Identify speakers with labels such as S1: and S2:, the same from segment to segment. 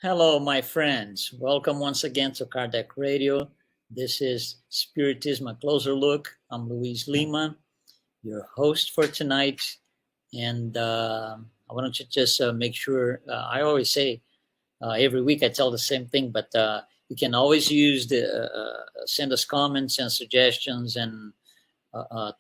S1: Hello, my friends. Welcome once again to Kardec Radio. This is Spiritism, a closer look. I'm Luiz Lima, your host for tonight. And I wanted to just make sure, I always say every week I tell the same thing, but you can always send us comments and suggestions and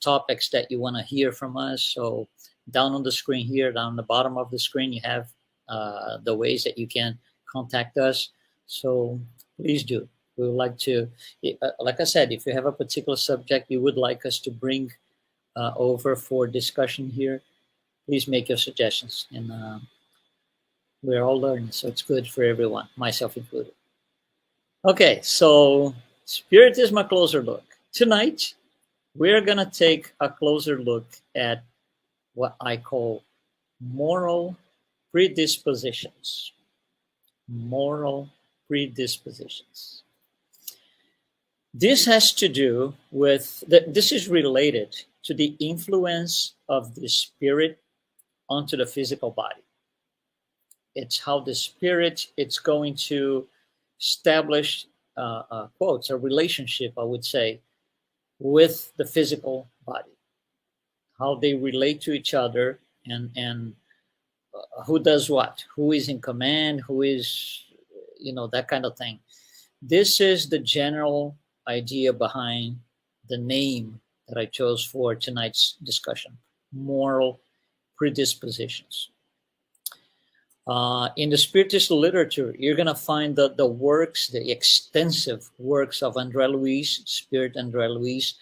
S1: topics that you want to hear from us. So down on the screen here, down the bottom of the screen, you have the ways that you can contact us. So please do. We would like to, like I said, if you have a particular subject you would like us to bring over for discussion here, please make your suggestions. And we're all learning, so it's good for everyone, myself included. Okay, so Spiritism, a closer look. Tonight, we're going to take a closer look at what I call moral predispositions. Moral predispositions. This has to do with, this is related to the influence of the spirit onto the physical body. It's how the spirit, it's going to establish, quotes, a relationship, I would say, with the physical body, how they relate to each other, and who does what, who is in command, who is, that kind of thing. This is the general idea behind the name that I chose for tonight's discussion, moral predispositions. In the Spiritist literature, you're going to find the works, the extensive works of André Luiz, Spirit André Luiz.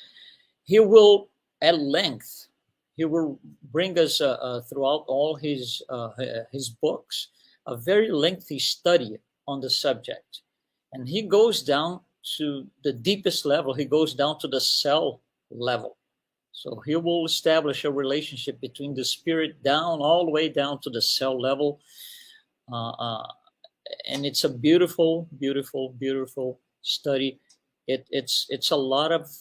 S1: He will, at length, he will bring us throughout all his books, a very lengthy study on the subject. And he goes down to the deepest level. He goes down to the cell level. So he will establish a relationship between the spirit down, all the way down to the cell level. And it's a beautiful, beautiful, beautiful study. It's a lot of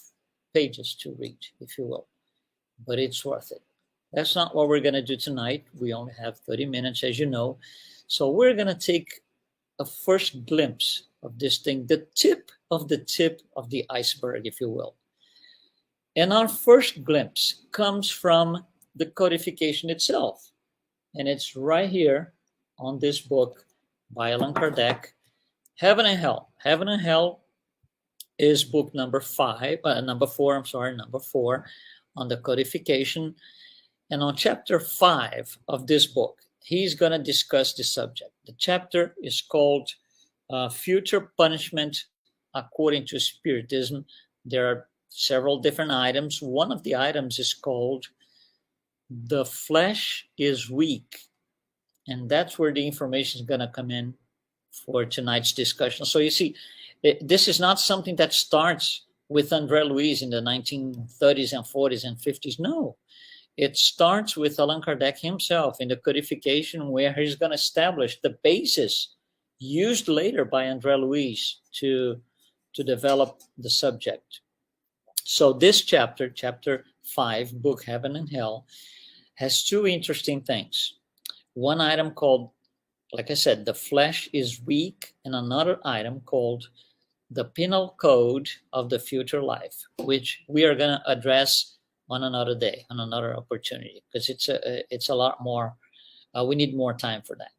S1: pages to read, if you will, but it's worth it. That's not what we're going to do tonight. We only have 30 minutes, as you know. So we're going to take a first glimpse of this thing, the tip of the iceberg, if you will. And our first glimpse comes from the codification itself. And it's right here on this book by Allan Kardec, Heaven and Hell. Heaven and Hell is book number 4 on the codification. And on chapter 5 of this book, he's going to discuss the subject. The chapter is called Future Punishment According to Spiritism. There are several different items. One of the items is called The Flesh is Weak. And that's where the information is going to come in for tonight's discussion. So you see, this is not something that starts with André Luiz in the 1930s and 40s and 50s. No, it starts with Allan Kardec himself in the codification, where he's going to establish the basis used later by André Luiz to develop the subject. So this chapter 5, book Heaven and Hell, has two interesting things. One item called, like I said, The Flesh is Weak, and another item called The Penal Code of the Future Life, which we are going to address on another day, on another opportunity, because it's a lot more, we need more time for that.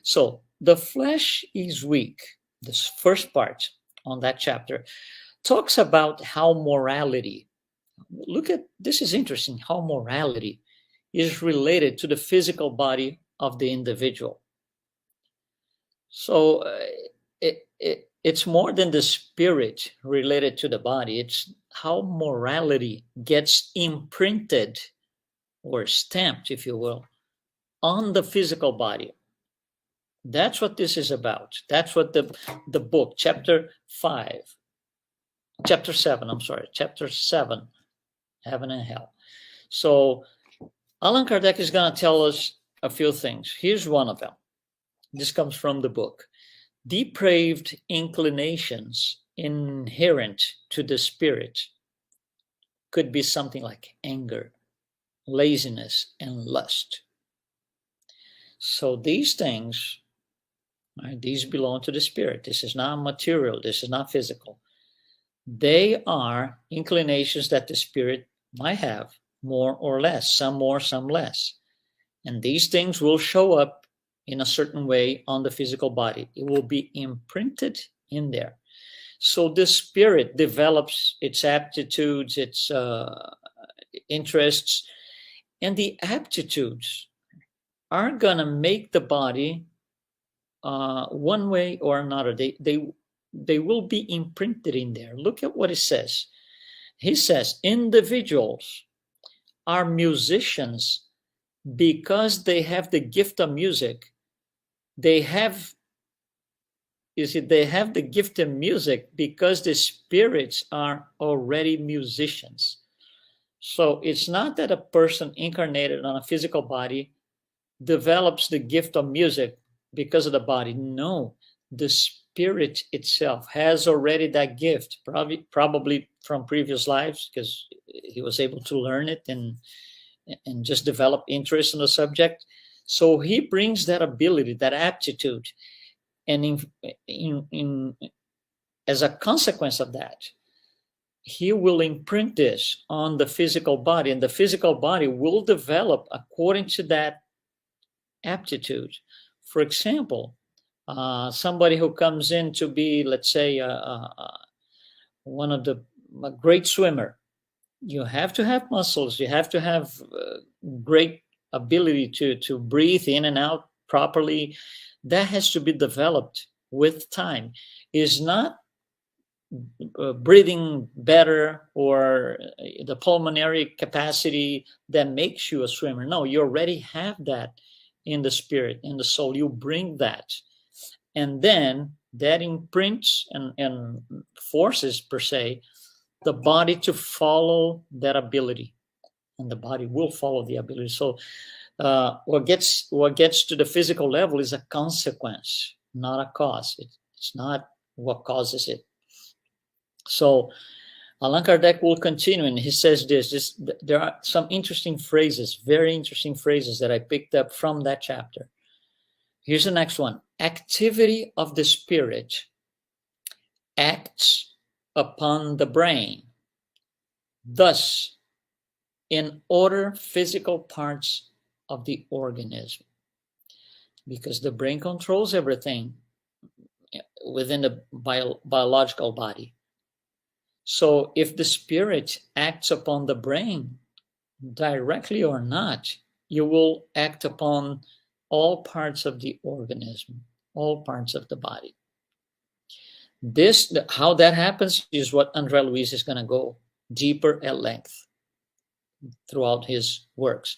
S1: So The Flesh is Weak, this first part on that chapter, talks about how morality, this is interesting, how morality is related to the physical body of the individual. So it's more than the spirit related to the body. It's how morality gets imprinted or stamped, if you will, on the physical body. That's what this is about. That's what the book, chapter 7, Heaven and Hell. So Allan Kardec is going to tell us a few things. Here's one of them. This comes from the book. Depraved inclinations inherent to the spirit could be something like anger, laziness, and lust. So these things Right? These belong to the spirit. This is not material. This is not physical. They are inclinations that the spirit might have, more or less, some more, some less. And these things will show up in a certain way on the physical body. It will be imprinted in there. So the spirit develops its aptitudes, its interests, and the aptitudes are going to make the body one way or another. They will be imprinted in there. Look at what it says. He says individuals are musicians because they have the gift of music. They have the gift of music because the spirits are already musicians. So it's not that a person incarnated on a physical body develops the gift of music because of the body. No, the spirit itself has already that gift, probably from previous lives, because he was able to learn it and just develop interest in the subject. So he brings that ability, that aptitude, and as a consequence of that, he will imprint this on the physical body, and the physical body will develop according to that aptitude. For example, somebody who comes in to be, let's say, a great swimmer, you have to have muscles. You have to have great ability to breathe in and out properly. That has to be developed with time. Is not breathing better or the pulmonary capacity that makes you a swimmer. No, you already have that in the spirit, in the soul. You bring that. And then that imprints and forces, per se, the body to follow that ability. And the body will follow the ability. So what gets to the physical level is a consequence, not a cause. It's not what causes it. So Allan Kardec will continue, and he says this. There are some interesting phrases, very interesting phrases that I picked up from that chapter. Here's the next one. Activity of the spirit acts upon the brain. Thus, in order physical parts of the organism, because the brain controls everything within the biological body. So if the spirit acts upon the brain, directly or not, you will act upon all parts of the organism, all parts of the body. How that happens is what André Luiz is going to go deeper at length throughout his works.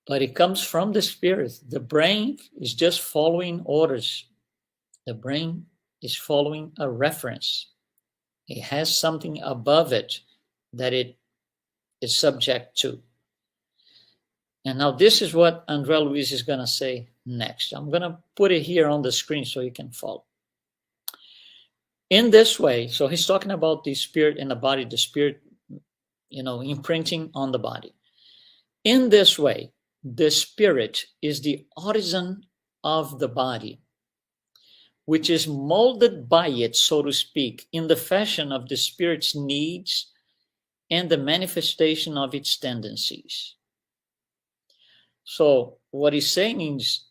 S1: But it comes from the spirit. The brain is just following orders. The brain is following a reference. It has something above it that it is subject to. And now this is what André Luiz is going to say next. I'm going to put it here on the screen so you can follow. In this way, so he's talking about the spirit and the body, the spirit, imprinting on the body. In this way, the spirit is the artisan of the body, which is molded by it, so to speak, in the fashion of the spirit's needs and the manifestation of its tendencies. So what he's saying is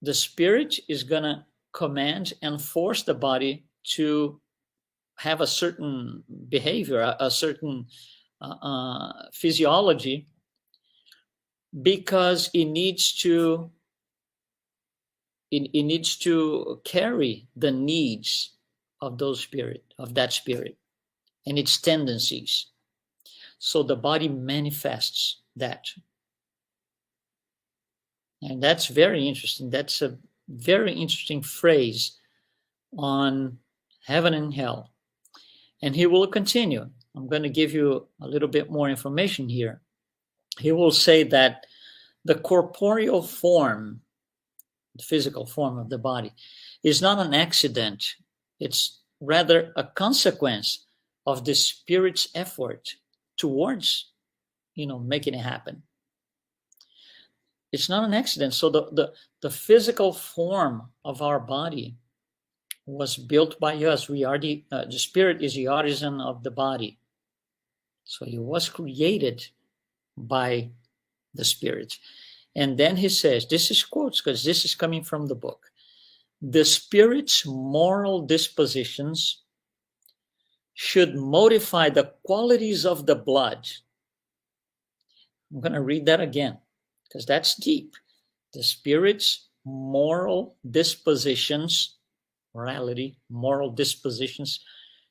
S1: the spirit is going to command and force the body to have a certain behavior, a certain physiology, because it needs to carry the needs of that spirit and its tendencies. So the body manifests that. And that's very interesting. That's a very interesting phrase on heaven and hell. And he will continue. I'm going to give you a little bit more information here. He will say that the corporeal form, the physical form of the body, is not an accident. It's rather a consequence of the spirit's effort towards, making it happen. It's not an accident. So the physical form of our body was built by us. We are the spirit is the artisan of the body. So it was created by the spirit. And then he says, this is quotes because this is coming from the book. The spirit's moral dispositions should modify the qualities of the blood. I'm going to read that again because that's deep. The spirit's moral dispositions, morality, moral dispositions,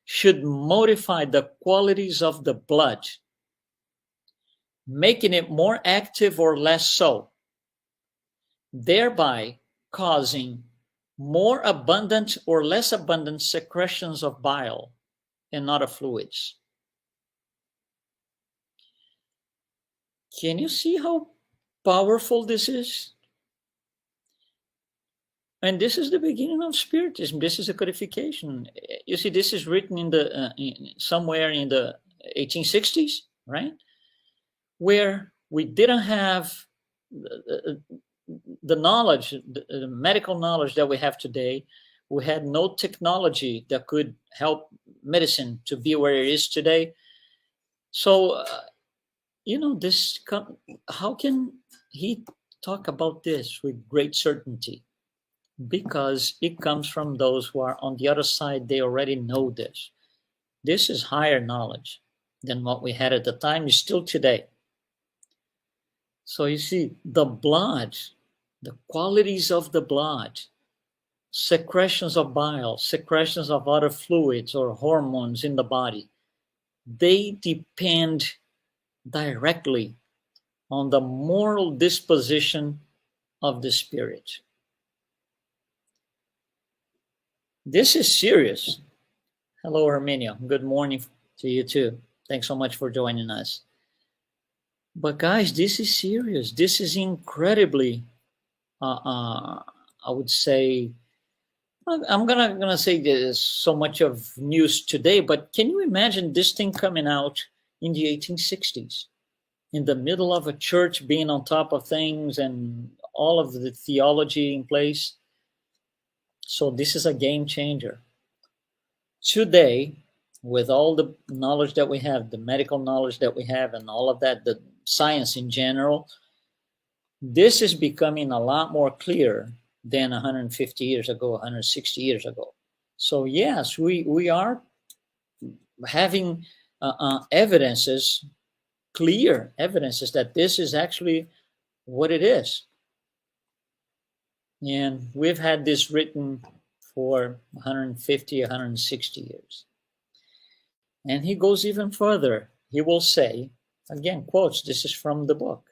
S1: should modify the qualities of the blood, making it more active or less so, thereby causing more abundant or less abundant secretions of bile and other fluids. Can you see how powerful this is? And this is the beginning of Spiritism. This is a codification. You see, this is written in the somewhere in the 1860s, right? Where we didn't have the knowledge, the medical knowledge that we have today. We had no technology that could help medicine to be where it is today. So, how can he talk about this with great certainty? Because it comes from those who are on the other side. They already know this. This is higher knowledge than what we had at the time, is still today. So you see, the blood, the qualities of the blood, secretions of bile, secretions of other fluids or hormones in the body, they depend directly on the moral disposition of the spirit. This is serious. Hello, Herminio. Good morning to you too. Thanks so much for joining us. But guys, this is serious. This is incredibly, I would say, I'm gonna say there's so much of news today, but can you imagine this thing coming out in the 1860s, in the middle of a church being on top of things and all of the theology in place? So this is a game changer. Today, with all the knowledge that we have, the medical knowledge that we have, and all of that, the science in general, this is becoming a lot more clear than 150 years ago, 160 years ago. So yes, we are having evidences, clear evidences that this is actually what it is. And we've had this written for 150, 160 years. And he goes even further. He will say, again, quotes, this is from the book.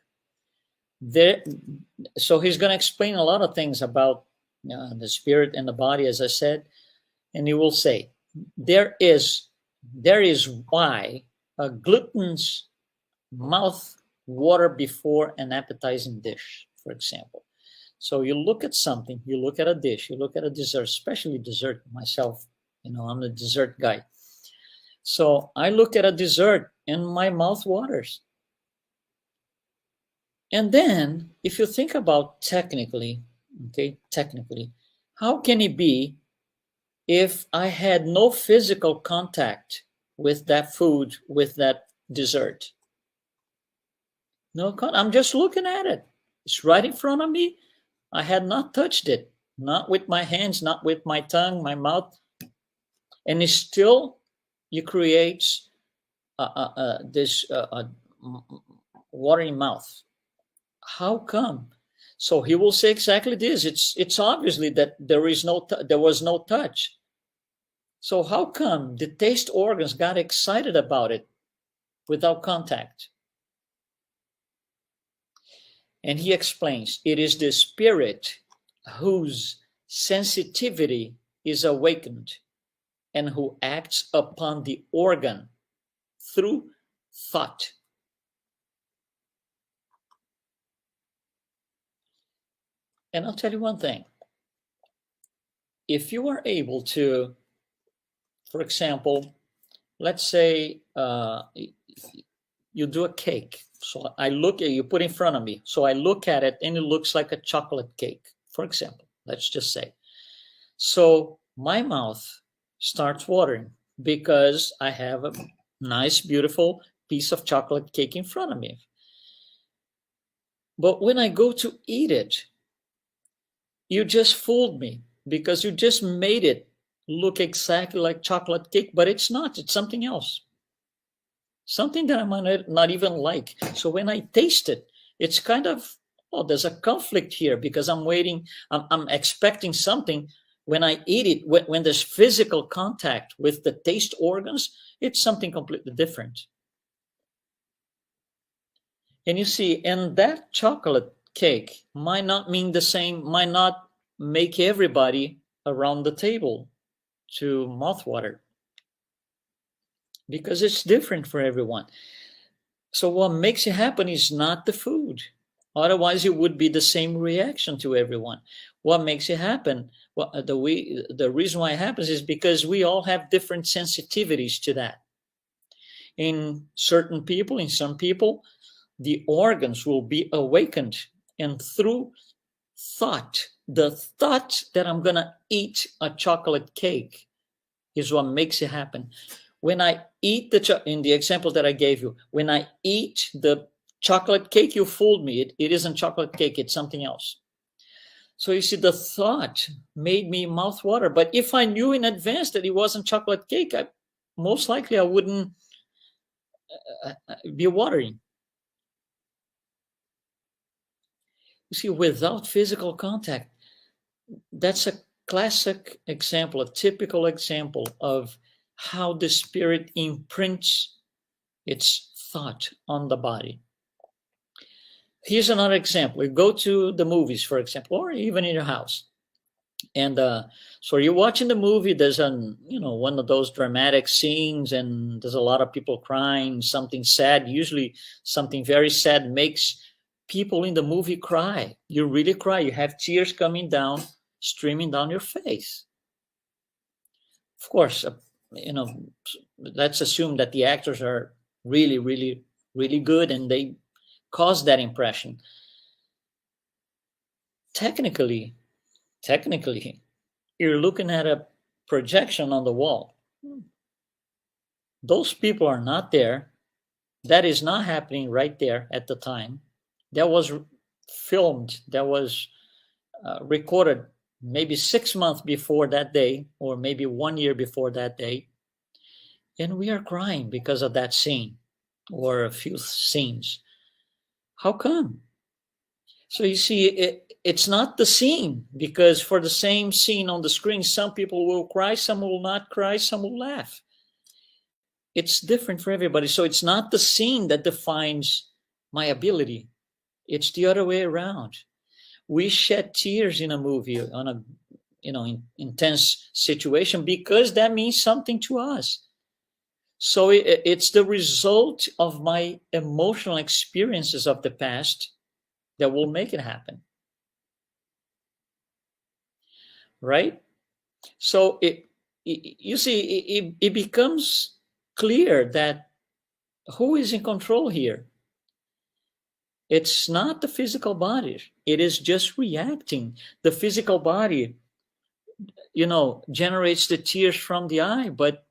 S1: So he's going to explain a lot of things about the spirit and the body, as I said. And he will say, there is why a glutton's mouth water before an appetizing dish, for example. So you look at something, you look at a dish, you look at a dessert, especially dessert. Myself, I'm a dessert guy. So I look at a dessert and my mouth waters. And then if you think about technically, how can it be if I had no physical contact with that food, with that dessert? No, I'm just looking at it. It's right in front of me. I had not touched it, not with my hands, not with my tongue, my mouth. And it still, you create this watering mouth. How come? So he will say exactly this. It's obviously that there was no touch. So how come the taste organs got excited about it without contact? And he explains, it is the spirit whose sensitivity is awakened and who acts upon the organ through thought. And I'll tell you one thing. If you are able to, for example, let's say you do a cake. So I look at you put in front of me. So I look at it and it looks like a chocolate cake, for example, let's just say. So my mouth starts watering because I have a nice, beautiful piece of chocolate cake in front of me. But when I go to eat it, you just fooled me because you just made it look exactly like chocolate cake, but it's not. It's something else. Something that I might not even like. So when I taste it, it's kind of, oh, there's a conflict here because I'm expecting something. When I eat it, when there's physical contact with the taste organs, it's something completely different. And you see, and that chocolate cake might not mean the same, might not make everybody around the table to mouthwater because it's different for everyone. So what makes it happen is not the food. Otherwise, it would be the same reaction to everyone. What makes it happen? Well, the reason why it happens is because we all have different sensitivities to that. In certain people, in some people, the organs will be awakened, and through thought, the thought that I'm going to eat a chocolate cake is what makes it happen. When I eat in the example that I gave you, when I eat the chocolate cake, you fooled me. It isn't chocolate cake, it's something else. So you see, the thought made me mouth water. But if I knew in advance that it wasn't chocolate cake, most likely I wouldn't be watering. You see, without physical contact, that's a classic example, a typical example of how the spirit imprints its thought on the body. Here's another example. You go to the movies, for example, or even in your house. And so you're watching the movie, there's one of those dramatic scenes, and there's a lot of people crying, something sad. Usually something very sad makes people in the movie cry. You really cry. You have tears coming down, streaming down your face. Of course, let's assume that the actors are really, really, really good and they cause that impression. Technically, you're looking at a projection on the wall. Those people are not there. That is not happening right there at the time. That was filmed, that was recorded maybe 6 months before that day, or maybe 1 year before that day. And we are crying because of that scene or a few scenes. How come? So you see, it's not the scene, because for the same scene on the screen, some people will cry, some will not cry, some will laugh. It's different for everybody. So it's not the scene that defines my ability. It's the other way around. We shed tears in a movie, on a intense situation, because that means something to us. So it's the result of my emotional experiences of the past that will make it happen. Right? So you see, it becomes clear that who is in control here? It's not the physical body. It is just reacting. The physical body, generates the tears from the eye, but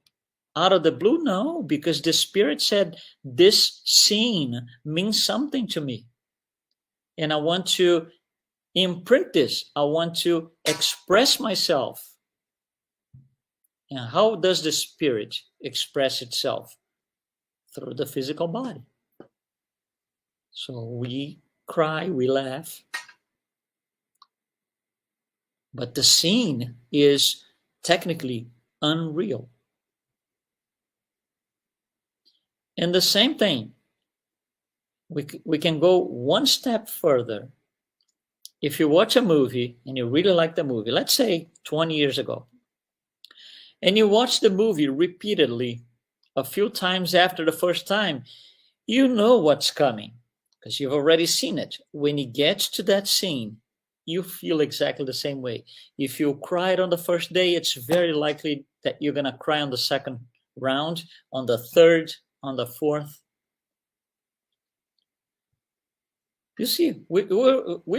S1: out of the blue, no, because the spirit said, this scene means something to me. And I want to imprint this. I want to express myself. And how does the spirit express itself? Through the physical body. So we cry, we laugh. But the scene is technically unreal. And the same thing, we can go one step further. If you watch a movie and you really like the movie, let's say 20 years ago, and you watch the movie repeatedly a few times after the first time, you know what's coming because you've already seen it. When it gets to that scene, you feel exactly the same way. If you cried on the first day, it's very likely that you're going to cry on the second round, on the third, on the fourth. You see, we've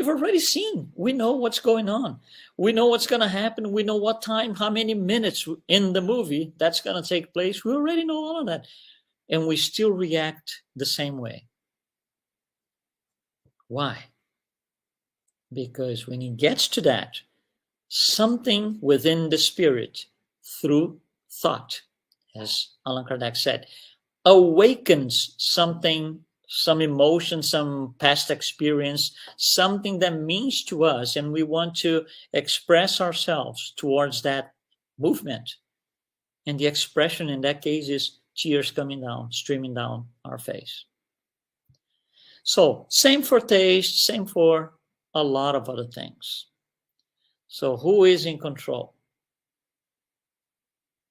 S1: already seen. We know what's going on. We know what's going to happen. We know what time, how many minutes in the movie that's going to take place. We already know all of that. And we still react the same way. Why? Because when it gets to that, something within the spirit, through thought, as Allan Kardec said, awakens something, some emotion, some past experience, something that means to us, and we want to express ourselves towards that movement. And the expression in that case is tears coming down, streaming down our face. So, same for taste, same for a lot of other things. So, who is in control?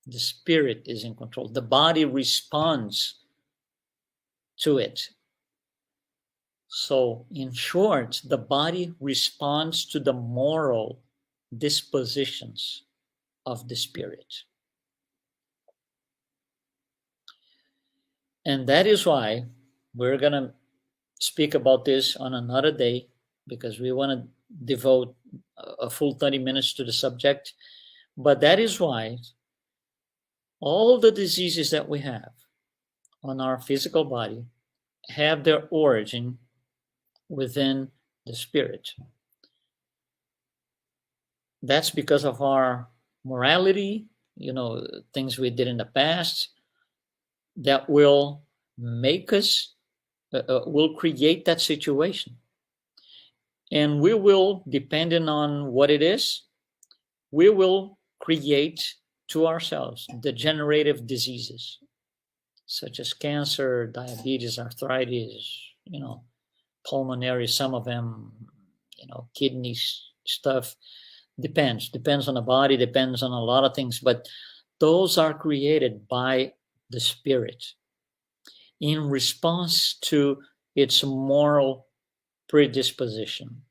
S1: The spirit is in control. The body responds to it. So, in short, the body responds to the moral dispositions of the spirit. And that is why we're going to speak about this on another day, because we want to devote a full 30 minutes to the subject. But that is why all the diseases that we have on our physical body have their origin within the spirit. That's because of our morality, things we did in the past that will make us, will create that situation. And we will, depending on what it is, we will create to ourselves degenerative diseases such as cancer, diabetes, arthritis, pulmonary, some of them, kidneys stuff. Depends on the body, depends on a lot of things, but those are created by the spirit in response to its moral predisposition.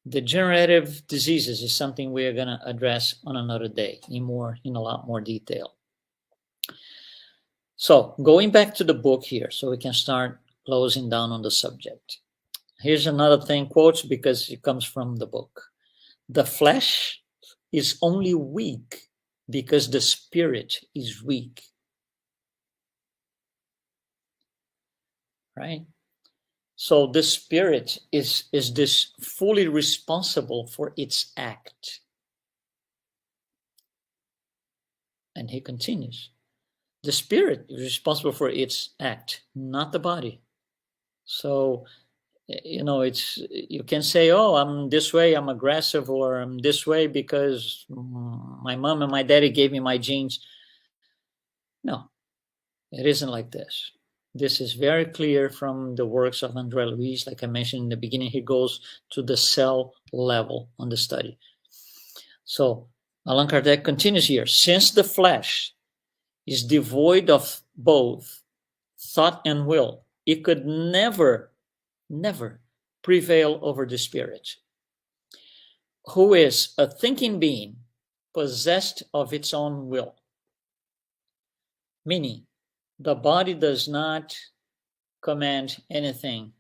S1: Degenerative diseases is something we are going to address on another day in a lot more detail. So going back to the book here, so we can start closing down on the subject. Here's another thing, quotes, because it comes from the book. The flesh is only weak because the spirit is weak. Right? So the spirit is this fully responsible for its act. And he continues. The spirit is responsible for its act, not the body. So, you can say, oh, I'm this way, I'm aggressive, or I'm this way because my mom and my daddy gave me my genes. No, it isn't like this. This is very clear from the works of André Luiz. Like I mentioned in the beginning, he goes to the cell level on the study. So Allan Kardec continues here. Since the flesh is devoid of both thought and will, it could never prevail over the spirit, who is a thinking being possessed of its own will. Meaning, the body does not command anything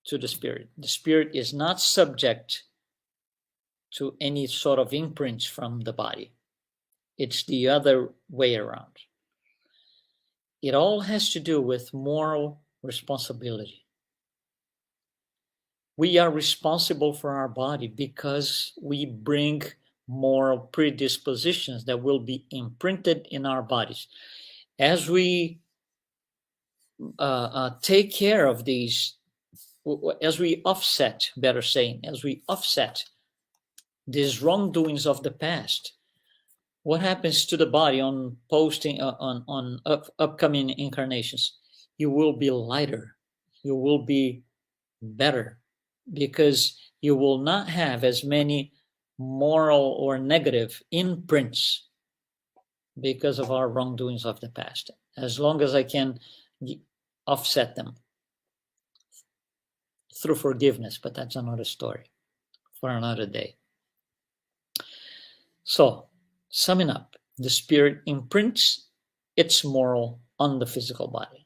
S1: to the spirit. The spirit is not subject to any sort of imprints from the body. It's the other way around. It all has to do with moral responsibility. We are responsible for our body because we bring moral predispositions that will be imprinted in our bodies. As we take care of these, as we offset, better saying, as we offset these wrongdoings of the past, what happens to the body on upcoming incarnations? You will be lighter. You will be better because you will not have as many moral or negative imprints because of our wrongdoings of the past. As long as I can offset them through forgiveness, but that's another story for another day. So, summing up, the spirit imprints its moral on the physical body.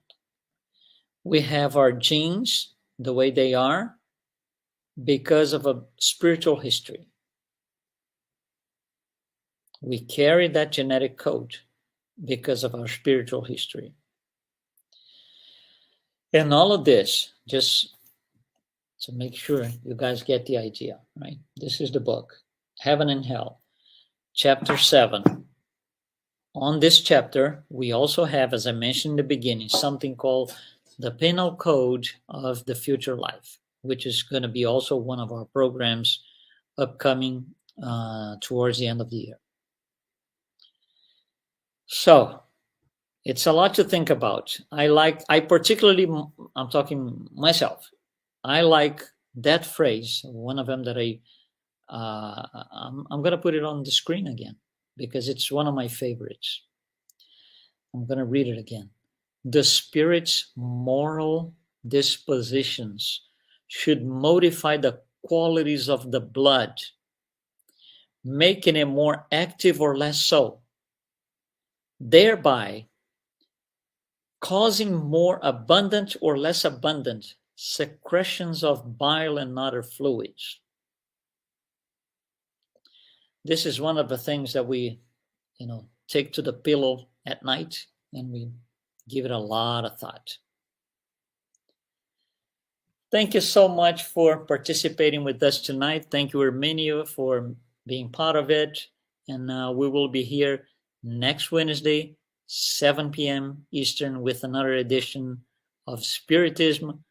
S1: We have our genes the way they are because of a spiritual history. We carry that genetic code because of our spiritual history. And all of this, just to make sure you guys get the idea, right? This is the book, Heaven and Hell, chapter 7. On this chapter, we also have, as I mentioned in the beginning, something called the penal code of the future life, which is going to be also one of our programs upcoming towards the end of the year. So it's a lot to think about. I particularly, I'm talking myself, I like that phrase, one of them that I'm going to put it on the screen again because it's one of my favorites. I'm going to read it again. The spirit's moral dispositions should modify the qualities of the blood, making it more active or less so, thereby causing more abundant or less abundant secretions of bile and other fluids. This is one of the things that we, take to the pillow at night, and we give it a lot of thought. Thank you so much for participating with us tonight. Thank you, Arminio, for being part of it. And we will be here next Wednesday, 7 p.m. Eastern, with another edition of Spiritism